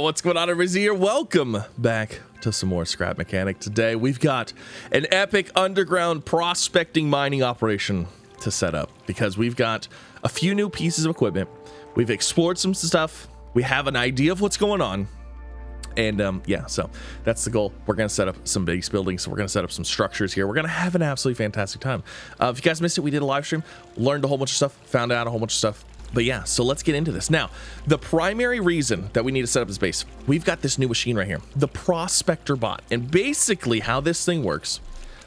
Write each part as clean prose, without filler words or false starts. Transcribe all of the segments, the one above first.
What's going on, everybody? Here, welcome back to some more Scrap Mechanic. Today we've got an epic underground prospecting mining operation to set up because we've got a few new pieces of equipment. We've explored some stuff. We have an idea of what's going on. And yeah, so that's the goal. We're going to set up some base buildings. So we're going to set up some structures here. We're going to have an absolutely fantastic time. If you guys missed it, we did a live stream, learned a whole bunch of stuff, found out a whole bunch of stuff. But yeah, so let's get into this. Now, the primary reason that we need to set up this base, we've got this new machine right here, the Prospector Bot. And basically how this thing works,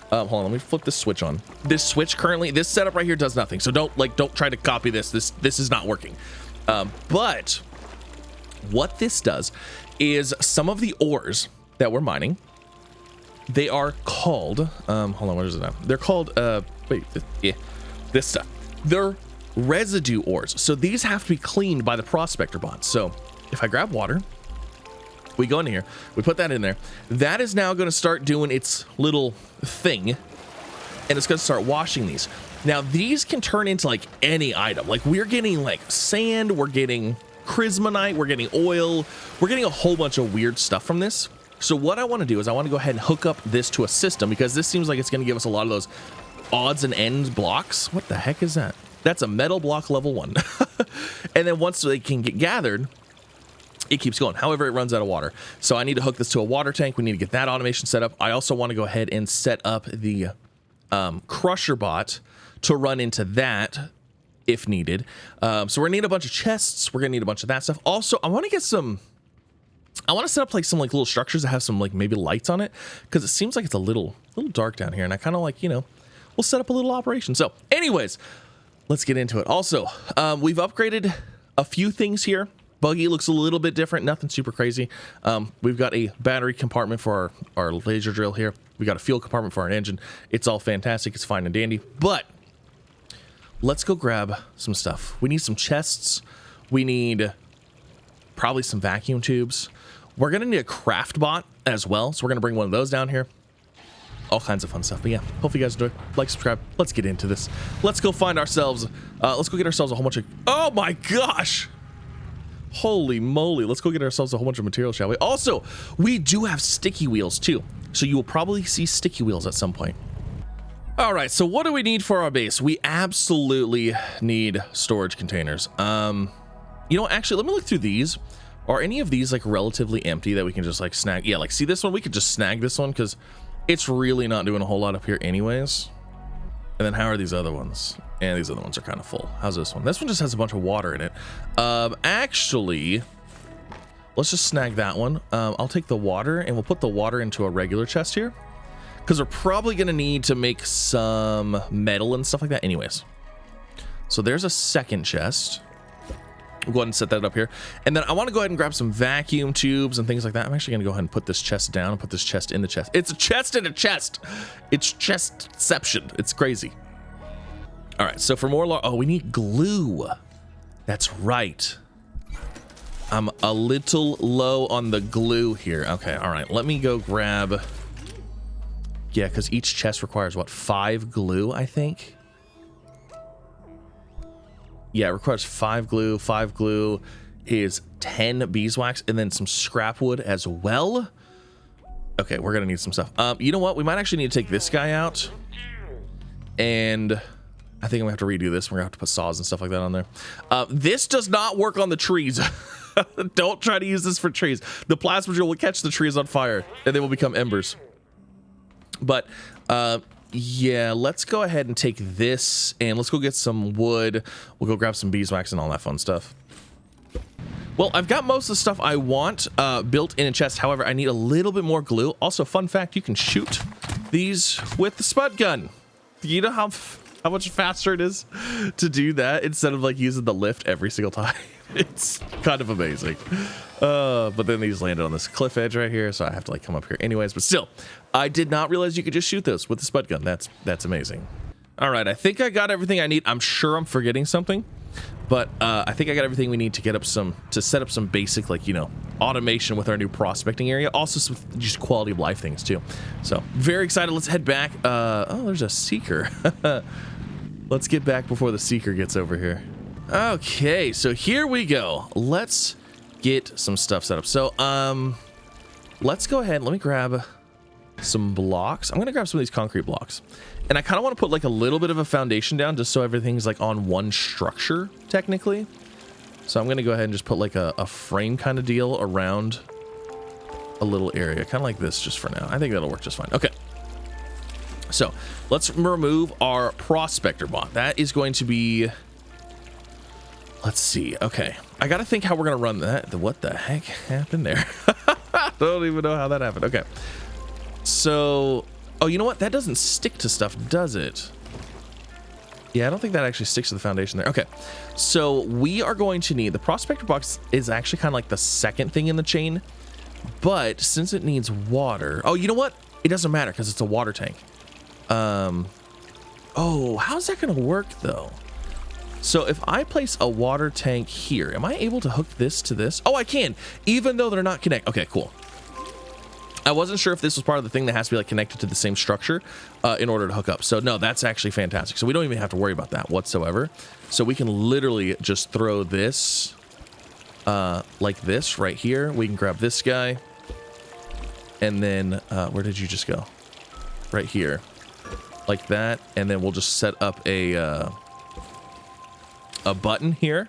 hold on, let me flip this switch on. This switch currently, this setup right here does nothing. So don't try to copy this. This is not working. But what this does is some of the ores that we're mining, they are called, hold on, what is it now? They're called, this stuff. They're residue ores. So these have to be cleaned by the Prospector Bot. So if I grab water, we go in here, we put that in there. That is now going to start doing its little thing, and it's going to start washing these. Now these can turn into like any item. Like we're getting like sand, we're getting Chrismonite, we're getting oil, we're getting a whole bunch of weird stuff from this. So what I want to do is I want to go ahead and hook up this to a system because this seems like it's going to give us a lot of those odds and ends blocks. What the heck is that? That's a metal block level 1. And then once they can get gathered, it keeps going. However, it runs out of water. So I need to hook this to a water tank. We need to get that automation set up. I also want to go ahead and set up the crusher bot to run into that if needed. So we're gonna need a bunch of chests. We're gonna need a bunch of that stuff. Also, I want to get some, I want to set up like some like little structures that have some like maybe lights on it, because it seems like it's a little dark down here, and I kind of like, you know, we'll set up a little operation. So anyways, let's get into it. Also, we've upgraded a few things here. Buggy looks a little bit different, nothing super crazy. We've got a battery compartment for our laser drill here. We got a fuel compartment for our engine. It's all fantastic. It's fine and dandy. But let's go grab some stuff. We need some chests. We need probably some vacuum tubes. We're going to need a craft bot as well. So we're going to bring one of those down here. All kinds of fun stuff. But yeah, hope you guys enjoy. Like, subscribe. Let's get into this. Let's go find ourselves. Let's go get ourselves a whole bunch of. Oh my gosh. Holy moly. Let's go get ourselves a whole bunch of material, shall we? Also, we do have sticky wheels too. So you will probably see sticky wheels at some point. All right. So what do we need for our base? We absolutely need storage containers. You know, actually, let me look through these. Are any of these like relatively empty that we can just like snag? Yeah, like see this one? We could just snag this one because it's really not doing a whole lot up here anyways. And then how are these other ones? And these other ones are kind of full. How's this one? This one just has a bunch of water in it. Actually, let's just snag that one. I'll take the water and we'll put the water into a regular chest here, because we're probably going to need to make some metal and stuff like that anyways. So there's a second chest. We'll go ahead and set that up here. And then I want to go ahead and grab some vacuum tubes and things like that. I'm actually going to go ahead and put this chest down and put this chest in the chest. It's a chest in a chest. It's chestception. It's crazy. All right. So for more, oh, we need glue. That's right. I'm a little low on the glue here. Okay. All right. Let me go grab. Yeah, because each chest requires what? 5 glue, I think. Yeah, it requires 5 glue. 5 glue is 10 beeswax and then some scrap wood as well. Okay, we're gonna need some stuff. You know what? We might actually need to take this guy out. And I think I'm gonna have to redo this. We're gonna have to put saws and stuff like that on there. This does not work on the trees. Don't try to use this for trees. The plasma drill will catch the trees on fire and they will become embers. But yeah, let's go ahead and take this and let's go get some wood. We'll go grab some beeswax and all that fun stuff. Well, I've got most of the stuff I want built in a chest. However, I need a little bit more glue. Also, fun fact, you can shoot these with the spud gun. You know how much faster it is to do that instead of like using the lift every single time? It's kind of amazing. But then these landed on this cliff edge right here, so I have to like come up here anyways. But still, I did not realize you could just shoot those with the spud gun. That's amazing. All right, I think I got everything I need. I'm sure I'm forgetting something, but I think I got everything we need to get up to set up some basic, like, you know, automation with our new prospecting area. Also some just quality of life things too. So very excited. Let's head back. Oh, there's a seeker. Let's get back before the seeker gets over here. Okay, so here we go. Let's get some stuff set up. So, let's go ahead. Let me grab some blocks. I'm going to grab some of these concrete blocks. And I kind of want to put like a little bit of a foundation down just so everything's like on one structure, technically. So I'm going to go ahead and just put like a frame kind of deal around a little area, kind of like this just for now. I think that'll work just fine. Okay. So let's remove our prospector bot. That is going to be, let's see. Okay. I got to think how we're going to run that. What the heck happened there? I don't even know how that happened. Okay. So, oh, you know what? That doesn't stick to stuff, does it? Yeah, I don't think that actually sticks to the foundation there. Okay. So we are going to need, the prospector box is actually kind of like the second thing in the chain, but since it needs water, oh, you know what? It doesn't matter because it's a water tank. Oh, how's that going to work though? So if I place a water tank here, am I able to hook this to this? Oh, I can, even though they're not connected. Okay, cool. I wasn't sure if this was part of the thing that has to be like connected to the same structure in order to hook up. So no, that's actually fantastic. So we don't even have to worry about that whatsoever. So we can literally just throw this like this right here. We can grab this guy. And then where did you just go? Right here. Like that. And then we'll just set up a button here.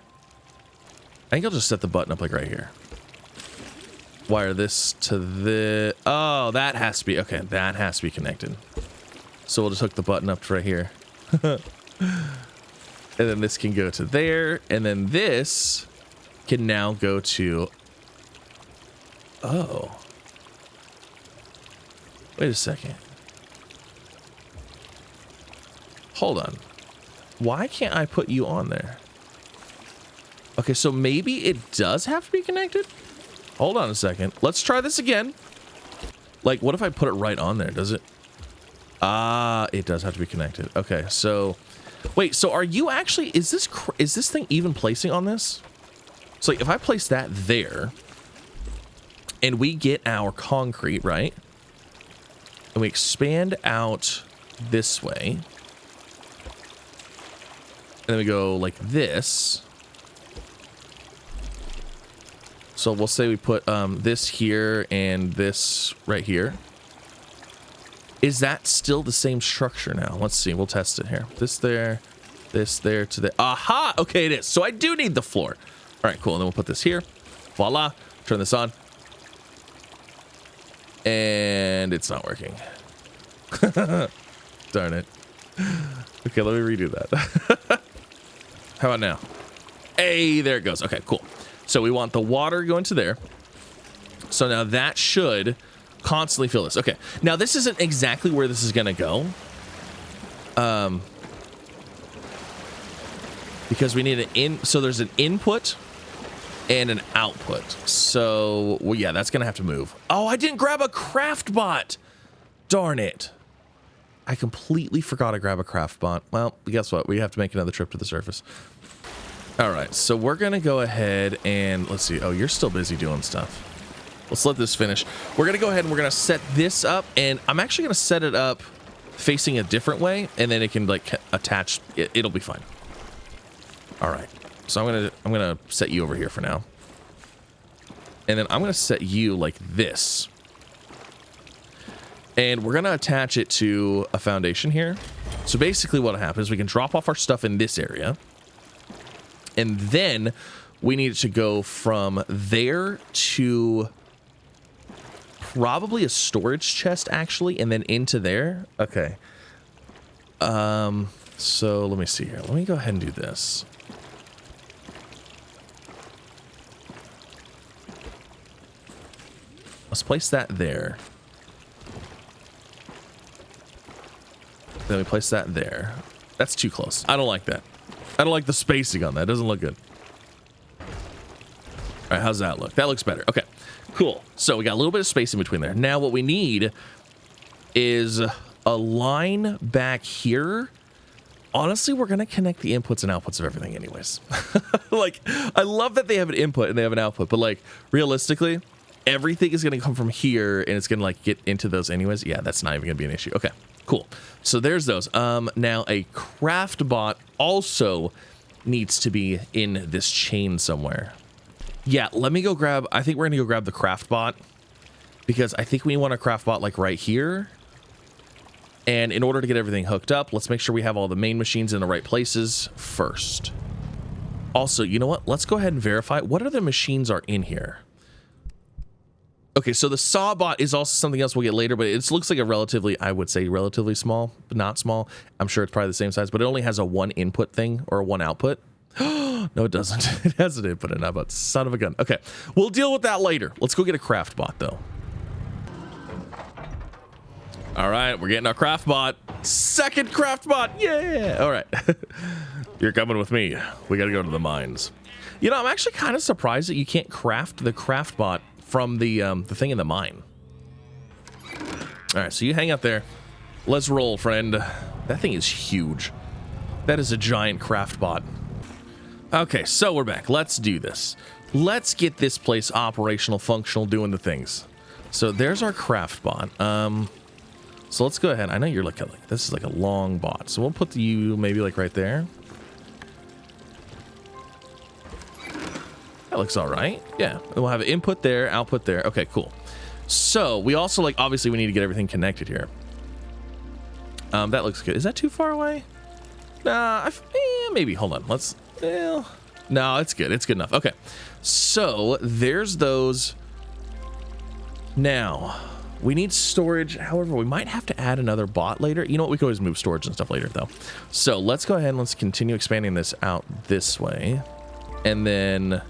I think I'll just set the button up like right here. Wire this to the, oh, that has to be, okay, that has to be connected. So we'll just hook the button up to right here. And then this can go to there, and then this can now go to, oh, wait a second. Hold on. Why can't I put you on there? Okay, so maybe it does have to be connected? Hold on a second. Let's try this again. Like, what if I put it right on there? Does it? Ah, it does have to be connected. Okay, so wait, so are you actually, is this thing even placing on this? So like, if I place that there and we get our concrete, right? And we expand out this way. And then we go like this. So we'll say we put this here and this right here. Is that still the same structure now? Let's see. We'll test it here. This there to there. Aha! Okay, it is. So I do need the floor. All right, cool. And then we'll put this here. Voila. Turn this on. And it's not working. Darn it. Okay, let me redo that. How about now? Hey, there it goes. Okay, cool. So we want the water going to there. So now that should constantly fill this. Okay. Now this isn't exactly where this is going to go. Because we need so there's an input and an output. So, well, yeah, that's going to have to move. Oh, I didn't grab a craft bot. Darn it. I completely forgot to grab a craft bot. Well, guess what? We have to make another trip to the surface. All right, so we're going to go ahead and let's see. Oh, you're still busy doing stuff. Let's let this finish. We're going to go ahead and we're going to set this up, and I'm actually going to set it up facing a different way, and then it can like attach. It'll be fine. All right. So I'm going to set you over here for now. And then I'm going to set you like this. And we're going to attach it to a foundation here. So basically what happens, we can drop off our stuff in this area. And then we need it to go from there to probably a storage chest, actually, and then into there. Okay. So let me see here. Let me go ahead and do this. Let's place that there. Then we place that there. That's too close. I don't like that. I don't like the spacing on that. It doesn't look good. All right, how's that look? That looks better. Okay, cool. So we got a little bit of space in between there. Now what we need is a line back here. Honestly, we're going to connect the inputs and outputs of everything anyways. Like, I love that they have an input and they have an output, but like, realistically, everything is going to come from here and it's going to like get into those anyways. Yeah, that's not even going to be an issue. Okay. Cool. So there's those. Now a craft bot also needs to be in this chain somewhere. Yeah, let me go grab, I think we're gonna go grab the craft bot, because I think we want a craft bot like right here. And in order to get everything hooked up, let's make sure we have all the main machines in the right places first. Also, you know what? Let's go ahead and verify what other machines are in here. Okay, so the saw bot is also something else we'll get later, but it looks like a relatively, I would say relatively small, but not small. I'm sure it's probably the same size, but it only has a one input thing or a one output. No, it doesn't. It has an input and output. Son of a gun. Okay, we'll deal with that later. Let's go get a craft bot though. All right, we're getting our craft bot. Second craft bot. Yeah. All right. You're coming with me. We got to go to the mines. You know, I'm actually kind of surprised that you can't craft the craft bot from the thing in the mine. All right, so you hang out there. Let's roll, friend. That thing is huge. That is a giant craft bot. Okay, so we're back. Let's do this. Let's get this place operational, functional, doing the things. So there's our craft bot. So let's go ahead. I know you're like this is like a long bot, so we'll put you maybe like right there. That looks all right. Yeah, we'll have input there, output there. Okay, cool. So we also like, obviously we need to get everything connected here. That looks good. Is that too far away? Nah, maybe. Hold on. Let's. No, it's good. It's good enough. Okay, so there's those. Now we need storage. However, we might have to add another bot later. You know what? We can always move storage and stuff later, though. So let's go ahead and let's continue expanding this out this way, and then.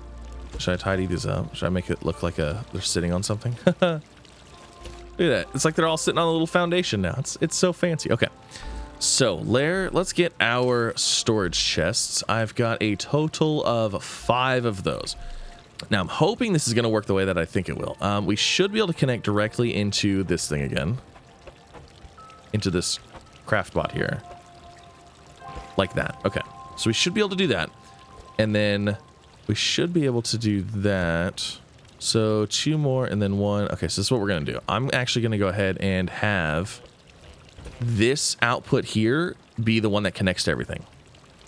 Should I tidy these up? Should I make it look like they're sitting on something? Look at that. It's like they're all sitting on a little foundation now. It's so fancy. Okay. So let's get our storage chests. I've got a total of 5 of those. Now I'm hoping this is going to work the way that I think it will. We should be able to connect directly into this thing again. Into this craft bot here. Like that. Okay. So we should be able to do that. And then we should be able to do that. So 2 more and then 1. Okay, so this is what we're going to do. I'm actually going to go ahead and have this output here be the one that connects to everything.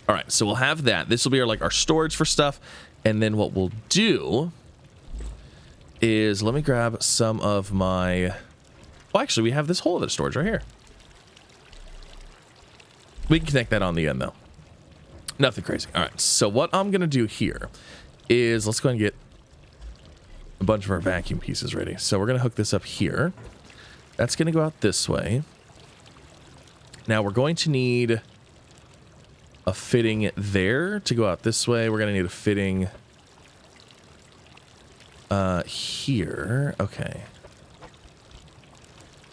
All right, so we'll have that. This will be our storage for stuff. And then what we'll do is, let me grab some of my... Well, actually, we have this whole other storage right here. We can connect that on the end, though. Nothing crazy. All right, so what I'm going to do here is, let's go ahead and get a bunch of our vacuum pieces ready. So we're going to hook this up here. That's going to go out this way. Now we're going to need a fitting there to go out this way. We're going to need a fitting here. Okay.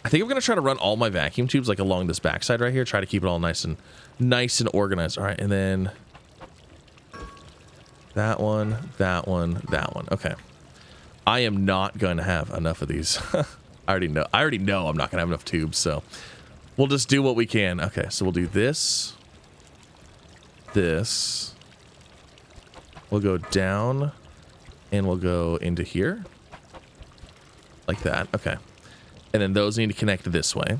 I think I'm going to try to run all my vacuum tubes like along this backside right here. Try to keep it all nice and organized. All right, and then that one, that one, that one. Okay. I am not going to have enough of these. I already know I'm not going to have enough tubes, so we'll just do what we can. Okay, so we'll do this. This. We'll go down and we'll go into here. Like that. Okay. And then those need to connect this way.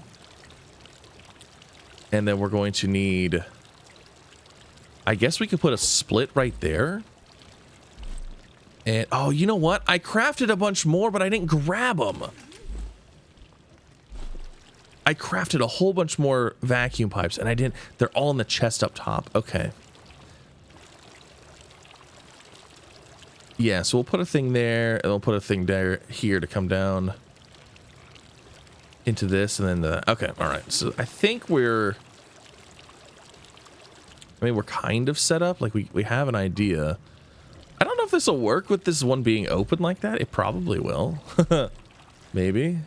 And then we're going to need... I guess we could put a split right there. And, oh, you know what? I crafted a bunch more, but I didn't grab them. I crafted a whole bunch more vacuum pipes, and I didn't... They're all in the chest up top. Okay. Yeah, so we'll put a thing there, and we'll put a thing there here to come down into this, and then the... Okay, all right. So I think we're... I mean, we're kind of set up. Like, we have an idea. I don't know if this will work with this one being open like that. It probably will. Maybe.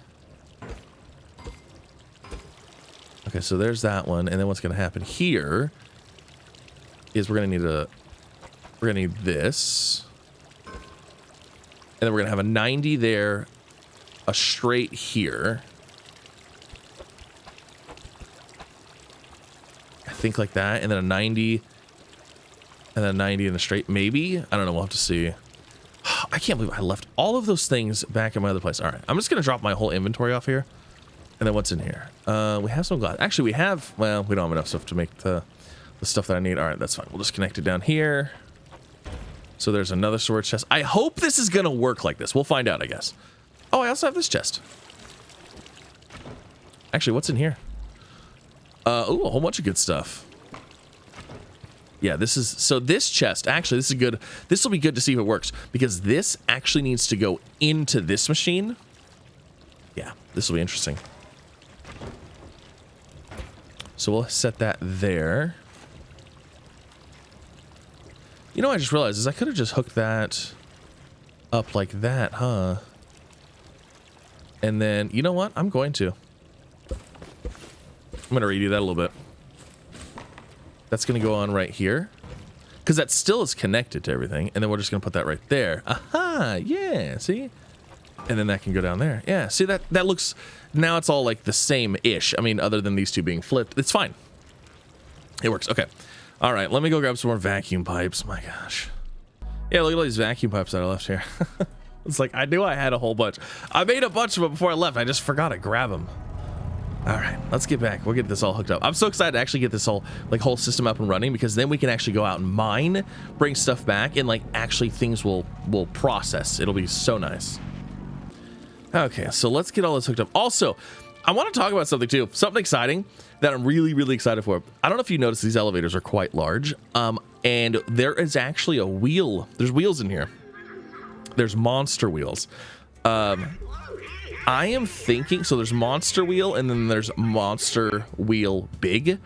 Okay, so there's that one. And then what's going to happen here is we're going to need this. And then we're going to have a 90 there, a straight here. I think like that, and then a 90, and then a 90 and a straight, maybe? I don't know, we'll have to see. I can't believe I left all of those things back in my other place. All right, I'm just going to drop my whole inventory off here. And then what's in here? We have some glass. Actually, we have, well, we don't have enough stuff to make the stuff that I need. All right, that's fine. We'll just connect it down here. So there's another storage chest. I hope this is gonna work like this. We'll find out, I guess. Oh, I also have this chest. Actually, what's in here? Ooh, a whole bunch of good stuff. Yeah, this is, so this chest, actually, this is good. This will be good to see if it works, because this actually needs to go into this machine. Yeah, this will be interesting. So we'll set that there. You know what I just realized is I could have just hooked that up like that, huh? And then, you know what? I'm going to redo that a little bit. That's going to go on right here. Because that still is connected to everything. And then we're just going to put that right there. Aha! Yeah, see? And then that can go down there. Yeah, see, that looks... Now it's all like the same-ish. I mean, other than these two being flipped. It's fine. It works. Okay. All right, let me go grab some more vacuum pipes. My gosh. Yeah, look at all these vacuum pipes that I left here. It's like, I knew I had a whole bunch. I made a bunch of them before I left. I just forgot to grab them. All right, let's get back. We'll get this all hooked up. I'm so excited to actually get this whole system up and running, because then we can actually go out and mine, bring stuff back, and like actually things will process. It'll be so nice. Okay, so let's get all this hooked up. Also, I want to talk about something too. Something exciting that I'm really, really excited for. I don't know if you noticed these elevators are quite large. And there is actually a wheel. There's wheels in here. There's monster wheels. I am thinking, so there's monster wheel and then there's monster wheel big.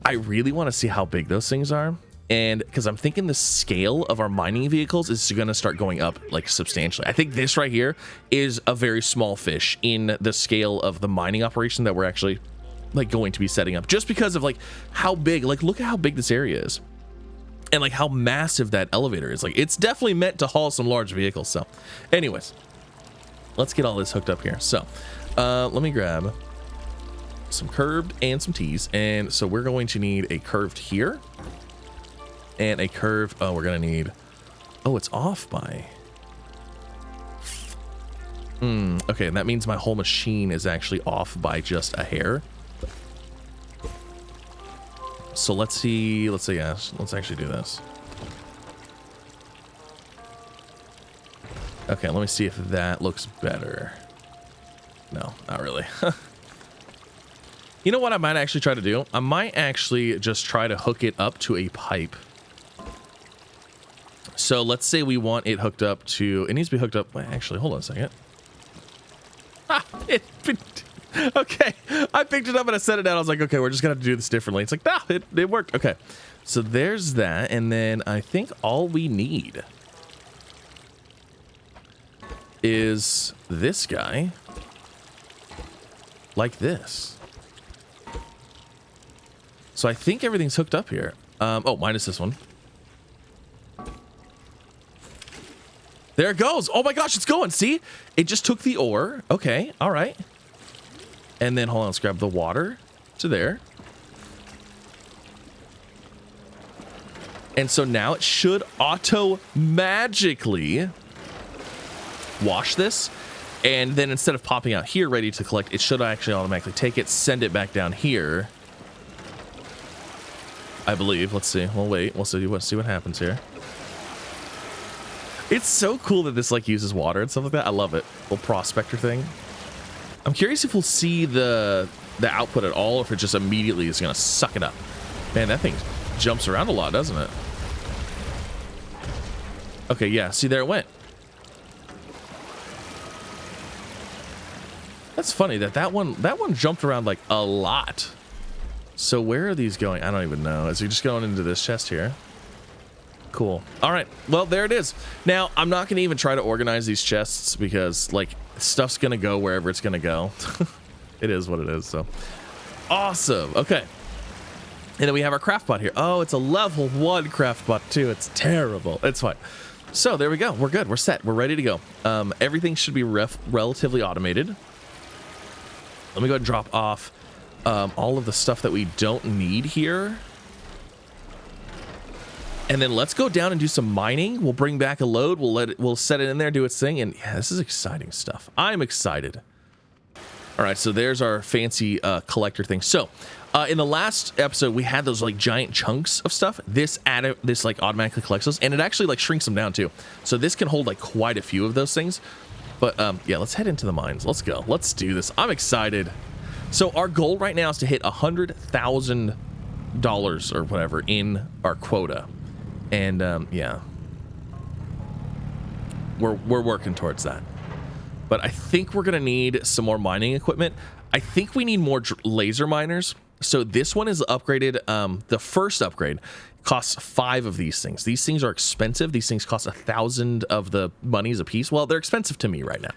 I really want to see how big those things are. And because I'm thinking the scale of our mining vehicles is going to start going up like substantially. I think this right here is a very small fish in the scale of the mining operation that we're actually like going to be setting up, just because of like how big, like look at how big this area is and like how massive that elevator is. Like it's definitely meant to haul some large vehicles. So anyways, let's get all this hooked up here. So let me grab some curved and some T's. And so we're going to need a curved here. And a curve. Oh, we're going to need... Oh, it's off by... Okay, that means my whole machine is actually off by just a hair. So let's see... Let's actually do this. Okay, let me see if that looks better. No, not really. You know what I might actually try to do? I might actually just try to hook it up to a pipe. So let's say we want it hooked up to, it needs to be hooked up. Actually, hold on a second. Okay. I picked it up and I set it down. I was like, okay, we're just going to have to do this differently. It's like, nah, it worked. Okay. So there's that. And then I think all we need is this guy like this. So I think everything's hooked up here. Oh, minus this one. There it goes. Oh my gosh, it's going. See? It just took the ore. Okay, all right. And then, hold on, let's grab the water to there. And so now it should auto-magically wash this. And then instead of popping out here ready to collect, it should actually automatically take it, send it back down here. I believe. Let's see. We'll wait. We'll see what happens here. It's so cool that this like uses water and stuff like that. I love it. Little prospector thing. I'm curious if we'll see the output at all, or if it just immediately is gonna suck it up. Man, that thing jumps around a lot, doesn't it? Okay, yeah. See, there it went. That's funny that one jumped around like a lot. So where are these going? I don't even know. Is he just going into this chest here? Cool. All right. Well, there it is. Now, I'm not going to even try to organize these chests because, like, stuff's going to go wherever it's going to go. It is what it is, so. Awesome. Okay. And then we have our craft bot here. Oh, it's a level 1 craft bot, too. It's terrible. It's fine. So, there we go. We're good. We're set. We're ready to go. Everything should be relatively automated. Let me go ahead and drop off all of the stuff that we don't need here. And then let's go down and do some mining. We'll bring back a load. We'll set it in there, do its thing. And yeah, this is exciting stuff. I'm excited. All right, so there's our fancy collector thing. So In the last episode, we had those like giant chunks of stuff. This like automatically collects those, and it actually like shrinks them down too. So this can hold like quite a few of those things. But yeah, let's head into the mines. Let's go. Let's do this. I'm excited. So our goal right now is to hit $100,000 or whatever in our quota, and yeah, we're working towards that. But I think we're gonna need some more mining equipment. I think we need more laser miners. So this one is upgraded. The first upgrade costs 5 of these things. These things are expensive. These things cost 1,000 of the monies a piece. Well, they're expensive to me right now.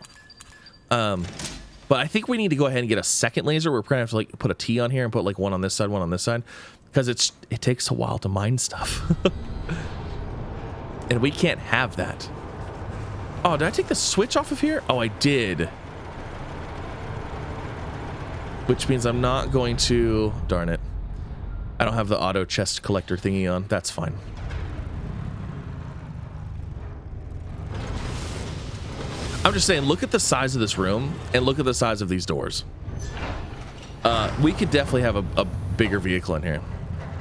But I think we need to go ahead and get a second laser. We're gonna have to like put a T on here and put like one on this side, one on this side, because it takes a while to mine stuff. And we can't have that. Oh, did I take the switch off of here? Oh, I did. Which means I'm not going to... Darn it. I don't have the auto chest collector thingy on. That's fine. I'm just saying, look at the size of this room and look at the size of these doors. We could definitely have a bigger vehicle in here.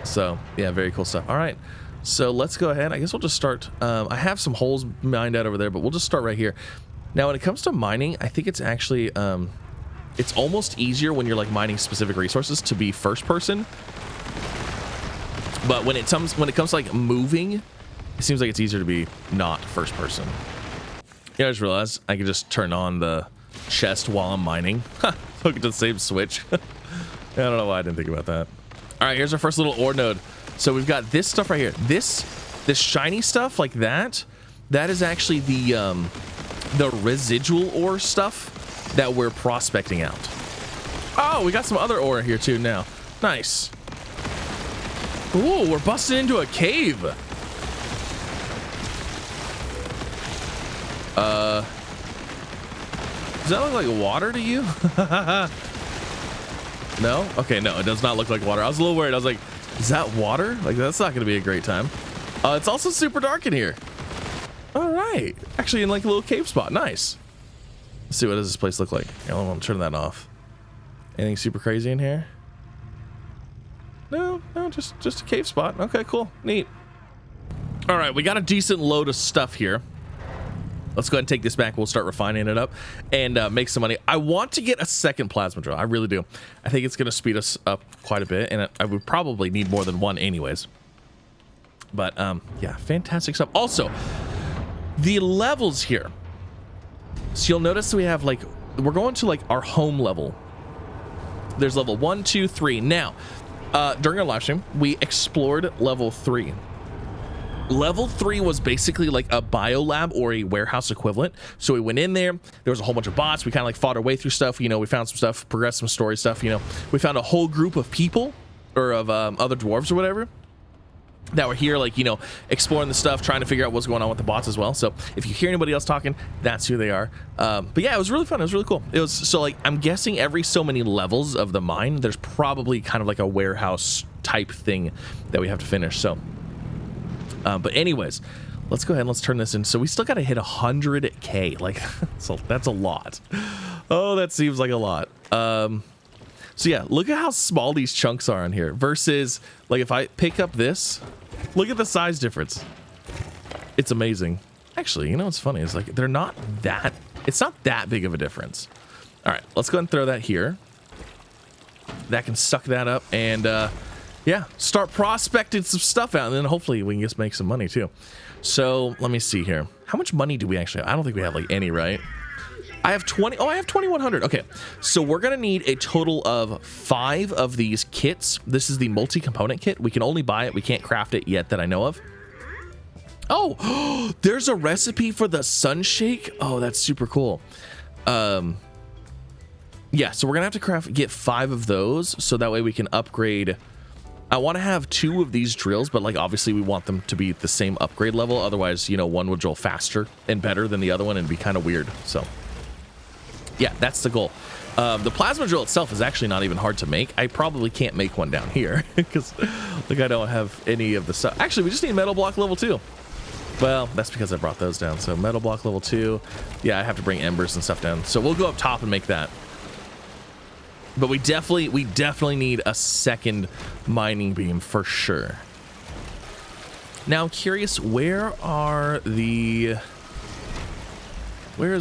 So, yeah, very cool stuff. All right. So let's go ahead. I guess we'll just start. I have some holes mined out over there, but we'll just start right here. Now, when it comes to mining, I think it's actually... it's almost easier when you're like mining specific resources to be first person, but when it comes to like moving, it seems like it's easier to be not first person. Yeah, I just realized I could just turn on the chest while I'm mining. Hook it to the same switch. I don't know why I didn't think about that. All right, here's our first little ore node. So we've got this stuff right here. This shiny stuff like that is actually the residual ore stuff that we're prospecting out. Oh, we got some other ore here too now. Nice. Ooh, we're busting into a cave. Does that look like water to you? No? Okay, no, it does not look like water. I was a little worried. I was like, is that water? Like, that's not gonna be a great time. It's also super dark in here. All right. Actually in like a little cave spot. Nice. Let's see, what does this place look like? I'll turn that off. Anything super crazy in here? No, just a cave spot. Okay, cool, neat. All right, we got a decent load of stuff here. Let's go ahead and take this back. We'll start refining it up and make some money. I want to get a second plasma drill. I really do. I think it's going to speed us up quite a bit, and I would probably need more than one anyways. But yeah, fantastic stuff. Also, the levels here. So you'll notice we have like, we're going to like our home level. There's level 1, 2, 3. Now, during our live stream, we explored level 3. Level 3 was basically like a biolab or a warehouse equivalent. So we went in there. There was a whole bunch of bots. We kind of like fought our way through stuff. You know, we found some stuff, progressed some story stuff. You know, we found a whole group of people or of other dwarves or whatever that were here, like, you know, exploring the stuff, trying to figure out what's going on with the bots as well. So if you hear anybody else talking, that's who they are. But yeah, it was really fun. It was really cool. It was, so like, I'm guessing every so many levels of the mine, there's probably kind of like a warehouse type thing that we have to finish. So, but anyways, let's go ahead and let's turn this in. So we still got to hit 100K. Like, so that's a lot. Oh, that seems like a lot. So yeah, look at how small these chunks are on here versus like if I pick up this, look at the size difference. It's amazing. Actually, you know what's funny? It's like they're not that, it's not that big of a difference. All right, let's go ahead and throw that here. That can suck that up and yeah, start prospecting some stuff out, and then hopefully we can just make some money too. So let me see here. How much money do we actually have? I don't think we have like any, right? I have 20. Oh, I have 2,100. Okay, so we're gonna need a total of 5 of these kits. This is the multi-component kit. We can only buy it. We can't craft it yet that I know of. Oh, there's a recipe for the sunshake. Oh, that's super cool. Yeah, so we're gonna have to get 5 of those so that way we can upgrade. I want to have 2 of these drills, but like obviously we want them to be the same upgrade level. Otherwise, you know, one would drill faster and better than the other one and be kind of weird. So yeah, that's the goal. The plasma drill itself is actually not even hard to make. I probably can't make one down here because like I don't have any of the stuff. Actually, we just need metal block level 2. Well, that's because I brought those down. So metal block level 2. Yeah, I have to bring embers and stuff down. So we'll go up top and make that. But we definitely need a second mining beam for sure. Now I'm curious, where is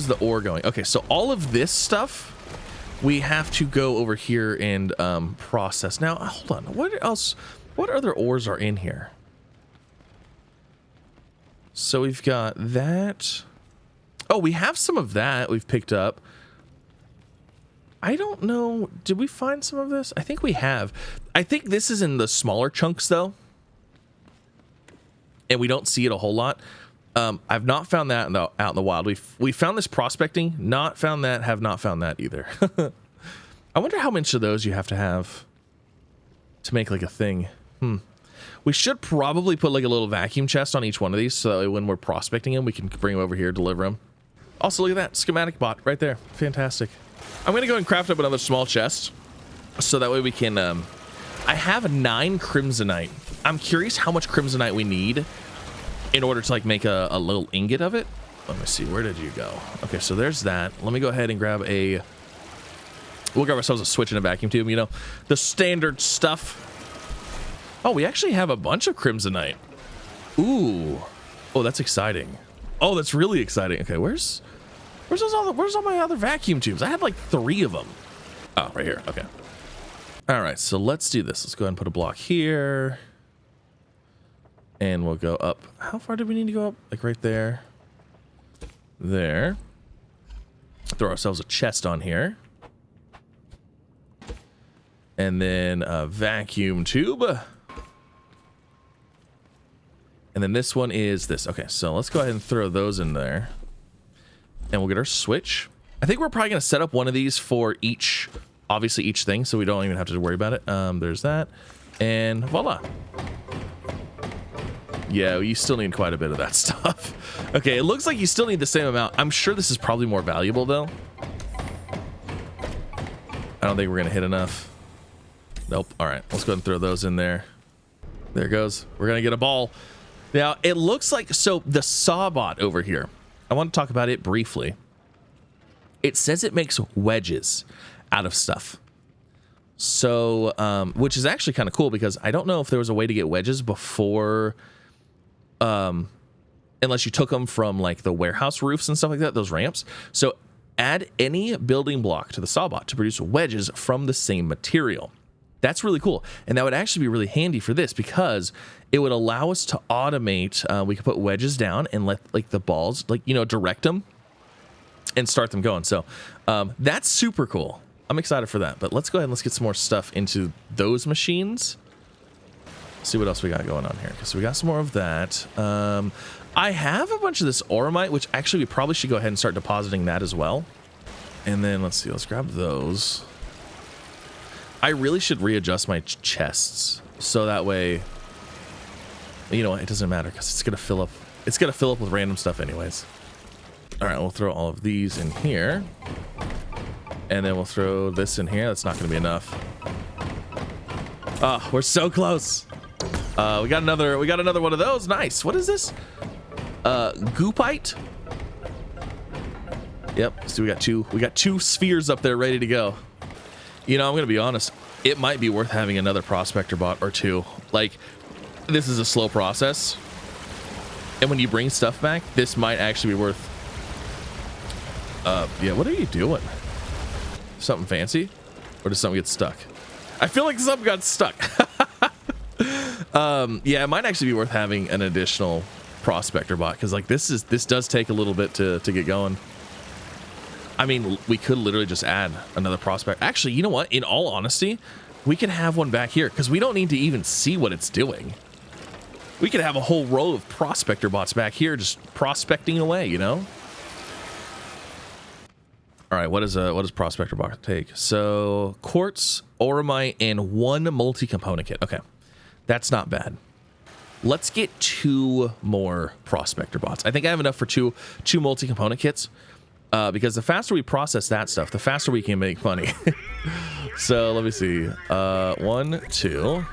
the ore going? Okay, so all of this stuff we have to go over here and process. Now hold on, what other ores are in here? So we've got that. Oh, we have some of that we've picked up. I don't know, did we find some of this? I think we have. I think this is in the smaller chunks though, and we don't see it a whole lot. I've not found that out in the wild. We found this prospecting, not found that, have not found that either. I wonder how much of those you have to make like a thing. We should probably put like a little vacuum chest on each one of these, so that when we're prospecting them, we can bring them over here, deliver them. Also, look at that schematic bot right there. Fantastic. I'm gonna go and craft up another small chest, so that way we can. I have 9 crimsonite. I'm curious how much crimsonite we need in order to like make a little ingot of it. Let me see, where did you go? Okay, so there's that. Let me go ahead and grab we'll grab ourselves a switch and a vacuum tube, you know, the standard stuff. Oh, we actually have a bunch of crimsonite. Ooh. Oh, that's exciting. Oh, that's really exciting. Okay, where's all my other vacuum tubes? I had like 3 of them. Oh, right here. Okay. All right, so let's do this. Let's go ahead and put a block here. And we'll go up. How far do we need to go up? Like right there. There. Throw ourselves a chest on here. And then a vacuum tube. And then this one is this. Okay, so let's go ahead and throw those in there. And we'll get our switch. I think we're probably going to set up one of these for each, obviously each thing, so we don't even have to worry about it. There's that. And voila. Yeah, you still need quite a bit of that stuff. Okay, it looks like you still need the same amount. I'm sure this is probably more valuable, though. I don't think we're going to hit enough. Nope. All right, let's go ahead and throw those in there. There it goes. We're going to get a ball. Now, it looks like, so the sawbot over here, I want to talk about it briefly. It says it makes wedges out of stuff. So, which is actually kind of cool because I don't know if there was a way to get wedges before, unless you took them from like the warehouse roofs and stuff like that, those ramps. So add any building block to the sawbot to produce wedges from the same material. That's really cool. And that would actually be really handy for this because it would allow us to automate. We could put wedges down and let like the balls, like, you know, direct them and start them going. So that's super cool. I'm excited for that. But let's go ahead and let's get some more stuff into those machines. See what else we got going on here. So we got some more of that. I have a bunch of this oremite, which actually we probably should go ahead and start depositing that as well. And then let's see, let's grab those. I really should readjust my chests so that way, you know what, it doesn't matter because it's gonna fill up. It's gonna fill up with random stuff anyways. All right, we'll throw all of these in here, and then we'll throw this in here. That's not gonna be enough. Oh, we're so close. We got another one of those. Nice. What is this? Goopite. Yep. So we got two spheres up there ready to go. You know, I'm going to be honest. It might be worth having another prospector bot or two. Like, this is a slow process. And when you bring stuff back, this might actually be worth... yeah, what are you doing? Something fancy? Or does something get stuck? I feel like something got stuck. Yeah, it might actually be worth having an additional prospector bot. Because, like, this does take a little bit to get going. I mean, we could literally just add another prospect. Actually, you know what? In all honesty, we can have one back here because we don't need to even see what it's doing. We could have a whole row of prospector bots back here just prospecting away, you know? All right, what does prospector bot take? So, quartz, oremite, and 1 multi-component kit. Okay, that's not bad. Let's get 2 more prospector bots. I think I have enough for two multi-component kits. Because the faster we process that stuff, the faster we can make money. So let me see. 1, 2.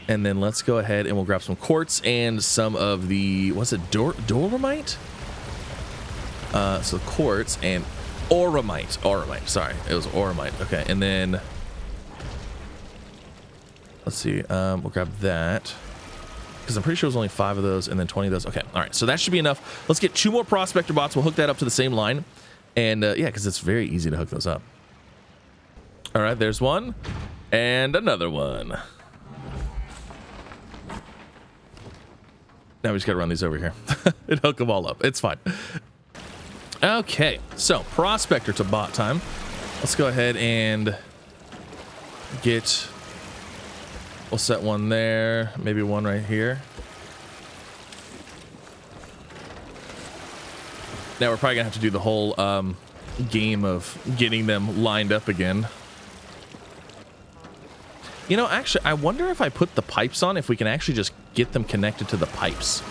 And then let's go ahead and we'll grab some quartz and some of the, what's it, Dolomite? So quartz and Oremite. Sorry, it was oremite. Okay, and then let's see. We'll grab that because I'm pretty sure it was only 5 of those and then 20 of those. Okay, all right. So that should be enough. Let's get 2 more prospector bots. We'll hook that up to the same line, and yeah, because it's very easy to hook those up. All right, there's one and another one. Now we just got to run these over here and hook them all up. It's fine. Okay, so prospector to bot time. Let's go ahead and get, we'll set one there, maybe one right here. Now we're probably gonna have to do the whole game of getting them lined up again. You know, actually, I wonder if I put the pipes on, if we can actually just get them connected to the pipes.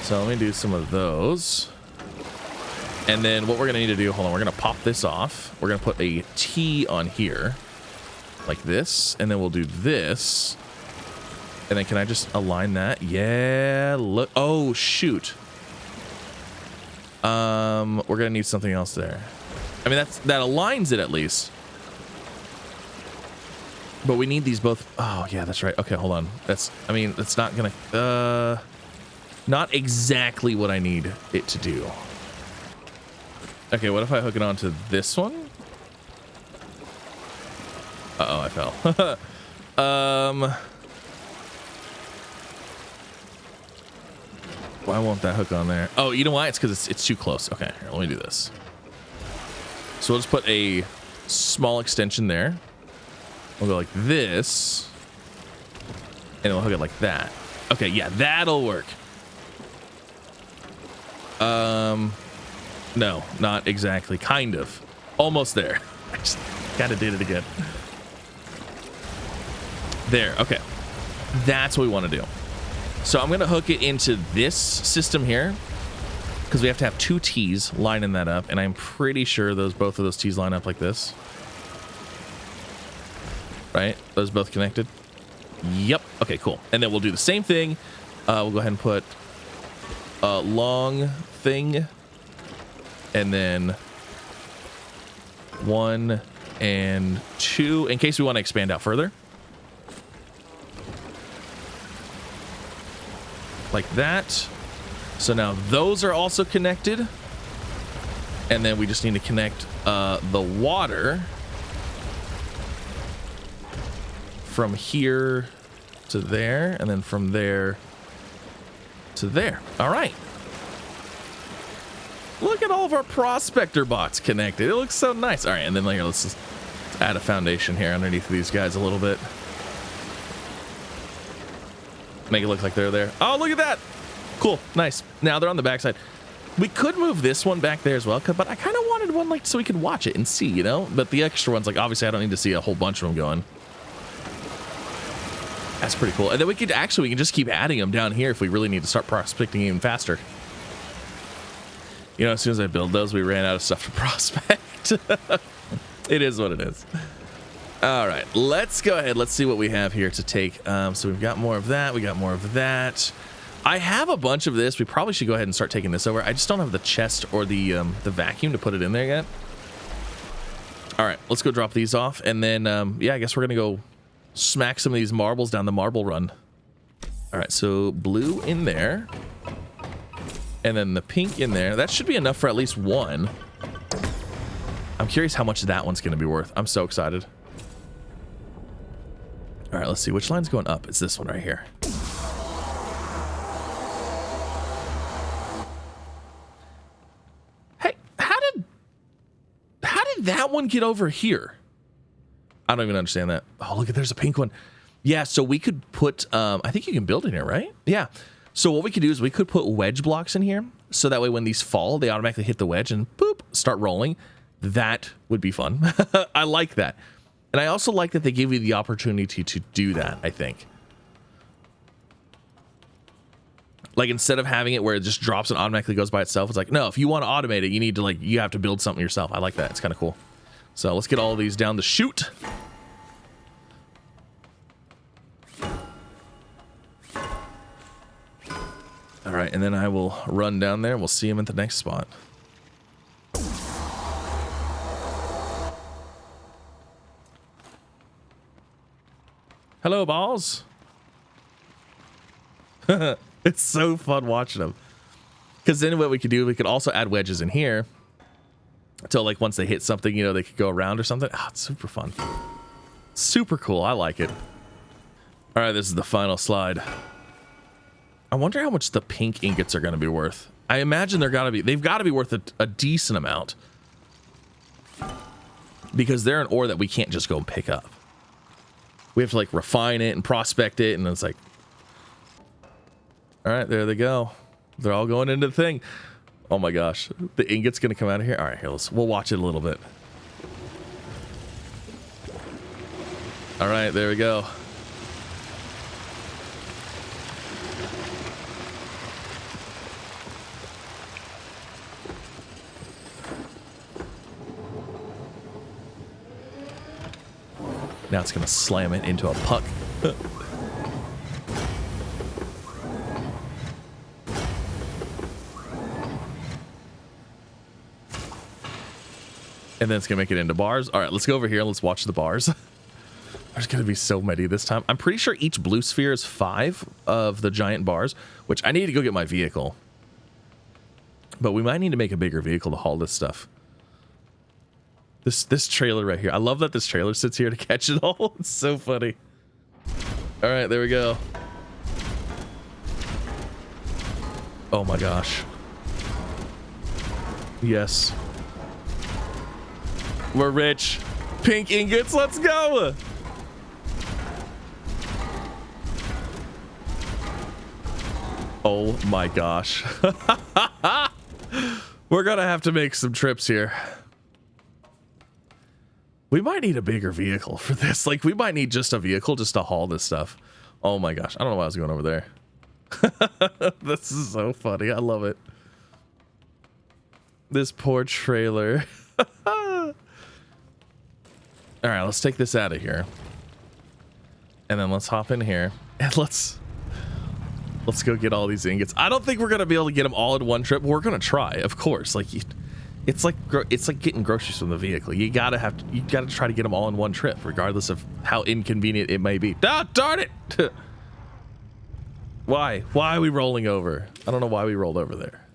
So let me do some of those. And then what we're going to need to do, hold on, we're going to pop this off. We're going to put a T on here, like this. And then we'll do this. And then can I just align that? Yeah, look. Oh, shoot. We're going to need something else there. I mean, that aligns it at least. But we need these both. Oh, yeah, that's right. Okay, hold on. That's not going to, not exactly what I need it to do. Okay, what if I hook it onto this one? Uh-oh, I fell. Why won't that hook on there? Oh, you know why? It's because it's too close. Okay, here, let me do this. So we'll just put a small extension there. We'll go like this. And we'll hook it like that. Okay, yeah, that'll work. No, not exactly. Kind of. Almost there. I just kind of did it again. There. Okay. That's what we want to do. So I'm going to hook it into this system here because we have to have 2 T's lining that up. And I'm pretty sure both of those T's line up like this. Right? Those both connected? Yep. Okay, cool. And then we'll do the same thing. We'll go ahead and put a long thing. And then 1 and 2 in case we want to expand out further. Like that. So now those are also connected. And then we just need to connect the water from here to there. And then from there to there. All right. Look at all of our prospector bots connected. It looks so nice. All right, and then here, let's just add a foundation here underneath these guys a little bit. Make it look like they're there. Oh, look at that. Cool, nice. Now they're on the backside. We could move this one back there as well, but I kind of wanted one like so we could watch it and see, you know? But the extra ones, like obviously I don't need to see a whole bunch of them going. That's pretty cool. And then we can just keep adding them down here if we really need to start prospecting even faster. You know, as soon as I build those, we ran out of stuff to prospect. It is what it is. All right, let's go ahead. Let's see what we have here to take. So we've got more of that. We got more of that. I have a bunch of this. We probably should go ahead and start taking this over. I just don't have the chest or the vacuum to put it in there yet. All right, let's go drop these off. And then, yeah, I guess we're going to go smack some of these marbles down the marble run. All right, so blue in there. And then the pink in there. That should be enough for at least one. I'm curious how much that one's going to be worth. I'm so excited. All right, let's see. Which line's going up? It's this one right here. Hey, how did that one get over here? I don't even understand that. Oh, look at, there's a pink one. Yeah, so we could put, I think you can build in here, right? Yeah. So what we could do is we could put wedge blocks in here. So that way when these fall, they automatically hit the wedge and boop, start rolling. That would be fun. I like that. And I also like that they give you the opportunity to do that, I think. Like instead of having it where it just drops and automatically goes by itself, it's like, no, if you want to automate it, you need to you have to build something yourself. I like that. It's kind of cool. So let's get all of these down the chute. All right, and then I will run down there. We'll see him at the next spot. Hello, balls. It's so fun watching them. Because then what we could do, we could also add wedges in here. So like once they hit something, you know, they could go around or something. Oh, it's super fun. Super cool. I like it. All right, this is the final slide. I wonder how much the pink ingots are going to be worth. I imagine they've got to be worth a decent amount. Because they're an ore that we can't just go and pick up. We have to like refine it and prospect it, and it's like, all right, there they go. They're all going into the thing. Oh my gosh, the ingot's gonna come out of here. All right, here, we'll watch it a little bit. All right, there we go. Now it's gonna slam it into a puck. And then it's gonna make it into bars. All right, let's go over here and let's watch the bars. There's gonna be so many this time. I'm pretty sure each blue sphere is 5 of the giant bars, which I need to go get my vehicle. But we might need to make a bigger vehicle to haul this stuff. This trailer right here. I love that this trailer sits here to catch it all. It's so funny. All right, there we go. Oh my gosh. Yes. We're rich. Pink ingots, let's go. Oh my gosh. We're gonna have to make some trips here. We might need a bigger vehicle for this. Like, we might need just a vehicle just to haul this stuff. Oh my gosh. I don't know why I was going over there. This is so funny. I love it. This poor trailer. All right, let's take this out of here. And then let's hop in here. And let's go get all these ingots. I don't think we're going to be able to get them all in one trip. But we're going to try, of course. Like, it's like getting groceries from the vehicle. You gotta try to get them all in one trip, regardless of how inconvenient it may be. Ah, darn it! Why are we rolling over? I don't know why we rolled over there.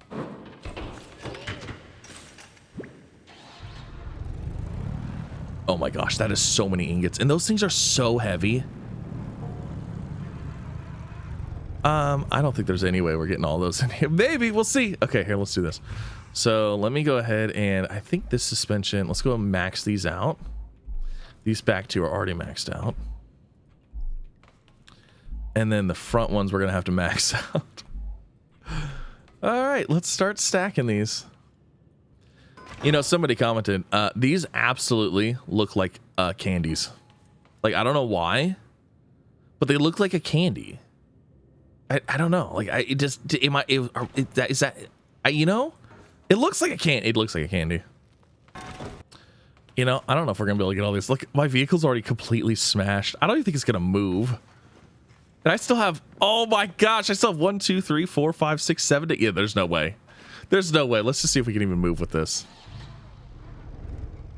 Oh my gosh, that is so many ingots, and those things are so heavy. I don't think there's any way we're getting all those in here. Maybe, we'll see. Okay, here, let's do this. So let me go ahead and I think this suspension, let's go and max these out. These back two are already maxed out. And then the front ones we're going to have to max out. All right, let's start stacking these. You know, somebody commented, these absolutely look like candies. Like, I don't know why, but they look like a candy. I don't know. Like, is that, you know? It looks like a candy. It looks like a candy. You know, I don't know if we're gonna be able to get all these. Look, my vehicle's already completely smashed. I don't even think it's gonna move. And I still have, oh my gosh, I still have 1, 2, 3, 4, 5, 6, 7, 8. Yeah, there's no way. There's no way. Let's just see if we can even move with this.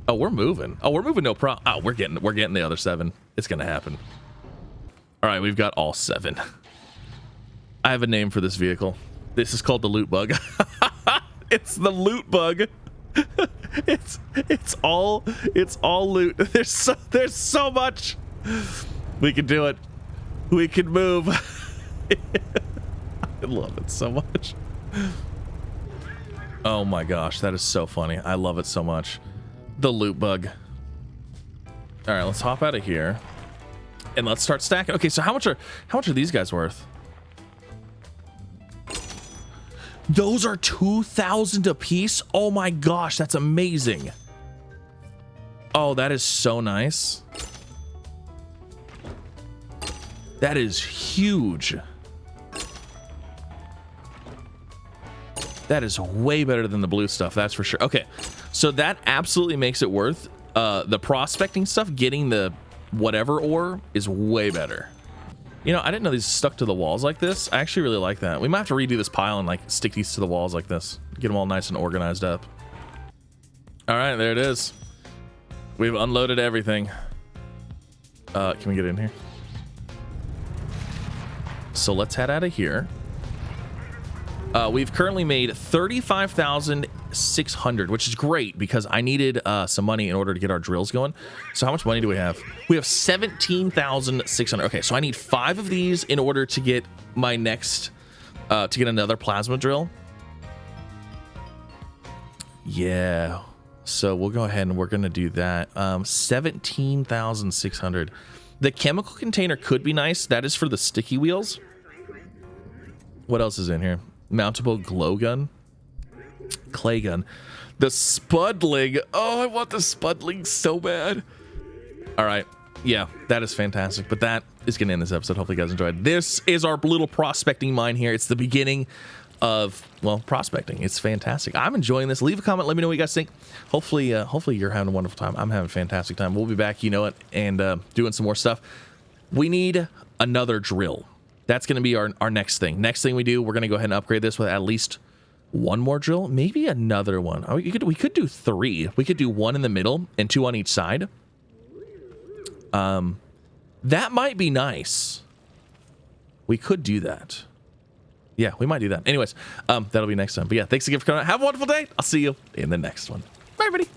Oh, we're moving. Oh, we're moving, no problem. Oh, we're getting the other 7. It's gonna happen. All right, we've got all 7. I have a name for this vehicle. This is called the loot bug. It's the loot bug. It's all loot. There's so much. We can do it. We can move. I love it so much. Oh my gosh, that is so funny. I love it so much. The loot bug. All right, let's hop out of here and let's start stacking. Okay, so how much are these guys worth? Those are 2,000 a piece. Oh my gosh, that's amazing. Oh, that is so nice. That is huge. That is way better than the blue stuff, that's for sure. Okay, so that absolutely makes it worth the prospecting stuff. Getting the whatever ore is way better. You know, I didn't know these stuck to the walls like this. I actually really like that. We might have to redo this pile and like stick these to the walls like this. Get them all nice and organized up. All right, there it is. We've unloaded everything. Can we get in here? So let's head out of here. We've currently made 35,600, which is great because I needed some money in order to get our drills going. So how much money do we have? We have 17,600. Okay, so I need 5 of these in order to get my next, to get another plasma drill. Yeah. So we'll go ahead and we're going to do that. 17,600. The chemical container could be nice. That is for the sticky wheels. What else is in here? Mountable glow gun. Clay gun. The spudling. Oh, I want the spudling so bad. All right. Yeah, that is fantastic. But that is going to end this episode. Hopefully you guys enjoyed. This is our little prospecting mine here. It's the beginning of, well, prospecting. It's fantastic. I'm enjoying this. Leave a comment. Let me know what you guys think. Hopefully you're having a wonderful time. I'm having a fantastic time. We'll be back, you know it, and doing some more stuff. We need another drill. That's going to be our next thing. Next thing we do, we're going to go ahead and upgrade this with at least one more drill, maybe another one. Oh, we could do 3. We could do 1 in the middle and 2 on each side. That might be nice. We could do that. Yeah, we might do that. Anyways, that'll be next time. But yeah, thanks again for coming out. Have a wonderful day. I'll see you in the next one. Bye, everybody.